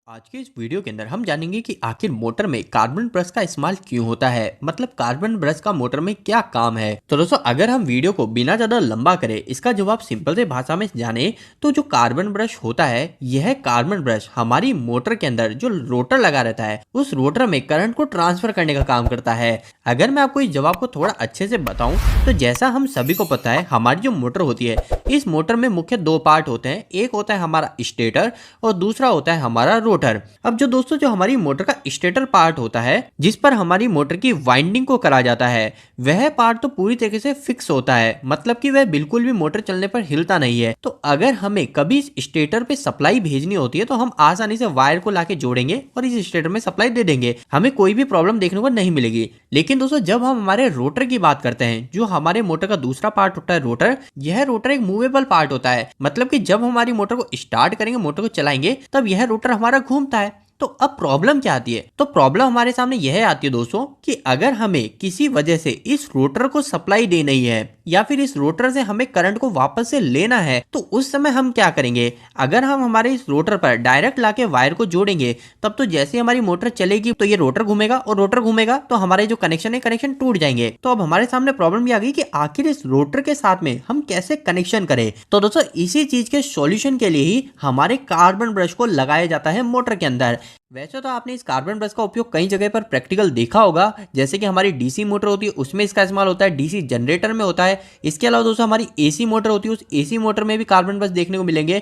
आज के इस वीडियो के अंदर हम जानेंगे कि आखिर मोटर में कार्बन ब्रश का इस्तेमाल क्यों होता है। मतलब कार्बन ब्रश का मोटर में क्या काम है। तो दोस्तों अगर हम वीडियो को बिना ज्यादा लंबा करें, इसका जवाब सिंपल से भाषा में जाने तो जो कार्बन ब्रश होता है, यह कार्बन ब्रश हमारी मोटर के अंदर जो रोटर लगा रहता है, उस रोटर में करंट को ट्रांसफर करने का काम करता है। अगर मैं आपको इस जवाब को थोड़ा अच्छे से बताऊं तो जैसा हम सभी को पता है, हमारी जो मोटर होती है, इस मोटर में मुख्य दो पार्ट होते हैं। एक होता है हमारा स्टेटर और दूसरा होता है हमारा रोटर। अब जो दोस्तों जो हमारी मोटर का स्टेटर पार्ट होता है, जिस पर हमारी मोटर की वाइंडिंग को करा जाता है, वह पार्ट तो पूरी तरीके से फिक्स होता है। मतलब कि वह बिल्कुल भी मोटर चलने पर हिलता नहीं है। तो अगर हमें कभी इस स्टेटर पे सप्लाई भेजनी होती है तो हम आसानी से वायर को लाके जोड़ेंगे और इस स्टेटर में सप्लाई दे देंगे, हमें कोई भी प्रॉब्लम देखने को नहीं मिलेगी। लेकिन दोस्तों जब हम हमारे रोटर की बात करते हैं, जो हमारे मोटर का दूसरा पार्ट होता है रोटर, यह रोटर एक मूवेबल पार्ट होता है। मतलब कि जब हमारी मोटर को स्टार्ट करेंगे, मोटर को चलाएंगे, तब यह रोटर हमारा घूमता है। तो अब प्रॉब्लम क्या आती है? तो प्रॉब्लम हमारे सामने यह आती है दोस्तों कि अगर हमें किसी वजह से इस रोटर को सप्लाई देनी है या फिर इस रोटर से हमें करंट को वापस से लेना है, तो उस समय हम क्या करेंगे? अगर हम हमारे इस रोटर पर डायरेक्ट लाके वायर को जोड़ेंगे, तब तो जैसे हमारी मोटर चलेगी तो ये रोटर घूमेगा और रोटर घूमेगा तो हमारे जो कनेक्शन है, कनेक्शन टूट जाएंगे। तो अब हमारे सामने प्रॉब्लम ये आ गई कि आखिर इस रोटर के साथ में हम कैसे कनेक्शन करें। तो दोस्तों इसी चीज के सॉल्यूशन के लिए ही हमारे कार्बन ब्रश को लगाया जाता है मोटर के अंदर। वैसे तो आपने इस कार्बन ब्रश का उपयोग कई जगह पर प्रैक्टिकल देखा होगा, जैसे कि हमारी डीसी मोटर होती है उसमें इसका इस्तेमाल होता है, डीसी जनरेटर में होता है। इसके अलावा दोस्तों हमारी एसी मोटर होती है, उस एसी मोटर में भी कार्बन ब्रश देखने को मिलेंगे।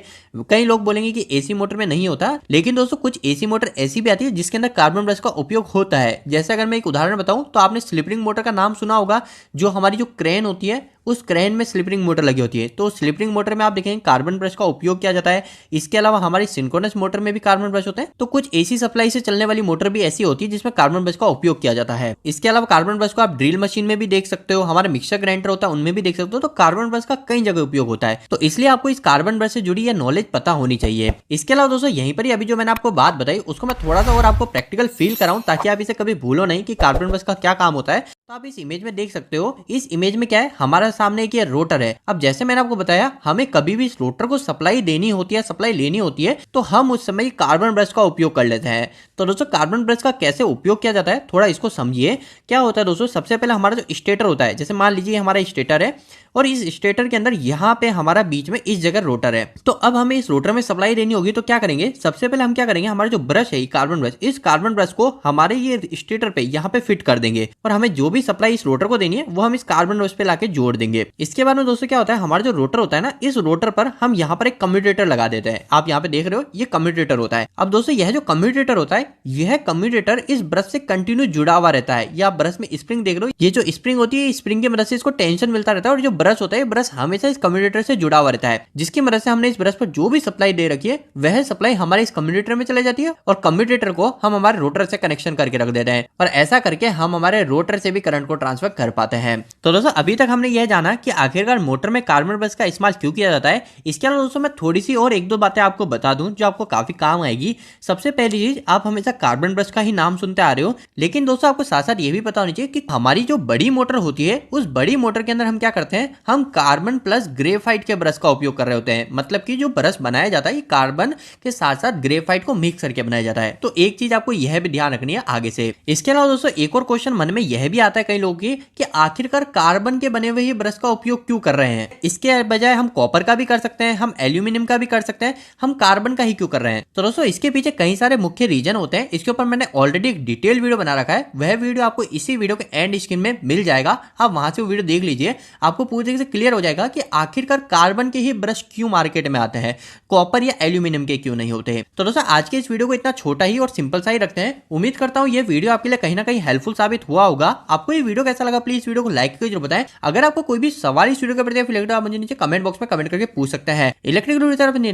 कई लोग बोलेंगे कि एसी मोटर में नहीं होता, लेकिन दोस्तों कुछ एसी मोटर ऐसी भी आती है जिसके अंदर कार्बन ब्रश का उपयोग होता है। जैसे अगर मैं एक उदाहरण बताऊं तो आपने स्लिप रिंग मोटर का नाम सुना होगा। जो हमारी जो क्रेन होती है, उस क्रेन में स्लिप रिंग मोटर लगी होती है, तो स्लिप रिंग मोटर में आप देखेंगे कार्बन ब्रश का उपयोग किया जाता है। इसके अलावा हमारी सिंक्रोनस मोटर में भी कार्बन ब्रश होते हैं। तो कुछ एसी सप्लाई से चलने वाली मोटर भी ऐसी होती है जिसमें कार्बन ब्रश का उपयोग किया जाता है। इसके अलावा कार्बन ब्रश को आप ड्रिल मशीन में भी देख सकते हो, हमारे मिक्सर ग्राइंडर होता है उनमें भी देख सकते हो। तो कार्बन ब्रश का कई जगह उपयोग होता है, तो इसलिए आपको इस कार्बन ब्रश से जुड़ी यह नॉलेज पता होनी चाहिए। इसके अलावा दोस्तों यहीं पर ही अभी जो मैंने आपको बात बताई, उसको मैं थोड़ा सा और आपको प्रैक्टिकल फील कराऊं, ताकि आप इसे कभी भूलो नहीं कि कार्बन ब्रश का क्या काम होता है। तो आप इस इमेज में देख सकते हो। इस इमेज में क्या है, हमारा सामने एक ये रोटर है। अब जैसे मैंने आपको बताया, हमें कभी भी इस रोटर को सप्लाई देनी होती है, सप्लाई लेनी होती है, तो हम उस समय कार्बन ब्रश का उपयोग कर लेते हैं। तो दोस्तों कार्बन ब्रश का कैसे उपयोग किया जाता है, थोड़ा इसको समझिए। क्या होता है दोस्तों, सबसे पहले हमारा जो स्टेटर होता है, जैसे मान लीजिए हमारा स्टेटर है और इस स्टेटर के अंदर यहाँ पे हमारा बीच में इस जगह रोटर है। तो अब हमें इस रोटर में सप्लाई देनी होगी, तो क्या करेंगे? सबसे पहले हम क्या करेंगे, हमारा जो ब्रश है कार्बन ब्रश, इस कार्बन ब्रश को हमारे ये स्टेटर पे यहाँ पे फिट कर देंगे और हमें जो भी सप्लाई इस रोटर को देनी है वो हम इस कार्बन ब्रश पे लाके जोड़ देंगे। इसके बाद में दोस्तों क्या होता है, हमारा जो रोटर होता है ना, इस रोटर पर हम यहाँ पर एक कम्यूटेटर लगा देते हैं। आप यहाँ पे देख रहे हो, ये कम्यूटेटर होता है। अब दोस्तों यह जो कम्यूटेटर होता है, यह कम्यूटेटर इस ब्रश से कंटिन्यू जुड़ा हुआ रहता है। या ब्रश में स्प्रिंग देख रहे हो, ये जो स्प्रिंग होती है, स्प्रिंग की मदद से इसको टेंशन मिलता रहता है और जो ब्रश होता है, ब्रश हमेशा इस कम्यूटेटर से जुड़ा हुआ रहता है, जिसकी मदद से हमने इस ब्रश पर जो भी सप्लाई दे रखी है, वह सप्लाई हमारे इस कम्यूटेटर में चले जाती है और कम्यूटेटर को हम हमारे रोटर से कनेक्शन करके रख देते हैं। और ऐसा करके हम हमारे रोटर से भी करंट को ट्रांसफर कर पाते हैं। तो दोस्तों अभी तक हमने यह जाना कि आखिरकार मोटर में कार्बन ब्रश का इस्तेमाल क्यों किया जाता है। इसके अलावा दोस्तों मैं थोड़ी सी और एक दो बातें आपको बता दूं जो आपको काफी काम आएगी। सबसे पहली चीज, आप हमेशा कार्बन ब्रश का ही नाम सुनते आ रहे हो, लेकिन दोस्तों आपको साथ साथ ये भी पता होनी चाहिए कि हमारी जो बड़ी मोटर होती है, उस बड़ी मोटर के अंदर हम क्या करते हैं, हम कार्बन प्लस ग्रेफाइट के ब्रश का उपयोग कर रहे होते हैं। मतलब कि जो ब्रश बनाया जाता है, ये कार्बन के साथ साथ ग्रेफाइट को मिक्स करके बनाया जाता है। तो एक चीज आपको यह भी ध्यान रखनी है आगे से। इसके अलावा दोस्तों एक और क्वेश्चन मन में यह भी आता है कई लोगों की कि आखिरकार कार्बन के बने हुए ही ब्रश का उपयोग क्यों कर रहे हैं। इसके बजाय हम कॉपर का भी कर सकते हैं, हम एल्यूमिनियम का भी कर सकते हैं, हम कार्बन का ही क्यों कर रहे हैं। तो दोस्तों इसके पीछे कई सारे मुख्य रीजन होते हैं। इसके ऊपर मैंने ऑलरेडी एक डिटेल वीडियो बना रखा है, वह वीडियो आपको इसी वीडियो के एंड स्क्रीन में मिल जाएगा। आप वहां से वो वीडियो देख लीजिए, आपको पूरी तरीके से क्लियर हो जाएगा कि आखिरकार कार्बन के ही ब्रश क्यों मार्केट में आते हैं, कॉपर या एल्यूमिनियम के क्यों नहीं होते हैं। तो दोस्तों आज के इस वीडियो को इतना छोटा ही और सिंपल सा ही रखते हैं। उम्मीद करता हूं ये वीडियो आपके लिए कहीं ना कहीं हेल्पफुल साबित हुआ होगा। आपको ये वीडियो कैसा लगा, प्लीज वीडियो को लाइक करके जरूर बताएं। अगर आपको कोई भी सवाल इस वीडियो के प्रति आप मुझे नीचे कमेंट बॉक्स में कमेंट करके पूछ सकते हैं। इलेक्ट्रिक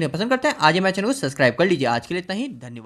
पसंद करते हैं, आज हमारे चैनल को सब्सक्राइब कर लीजिए। आज के लिए इतना ही, धन्यवाद।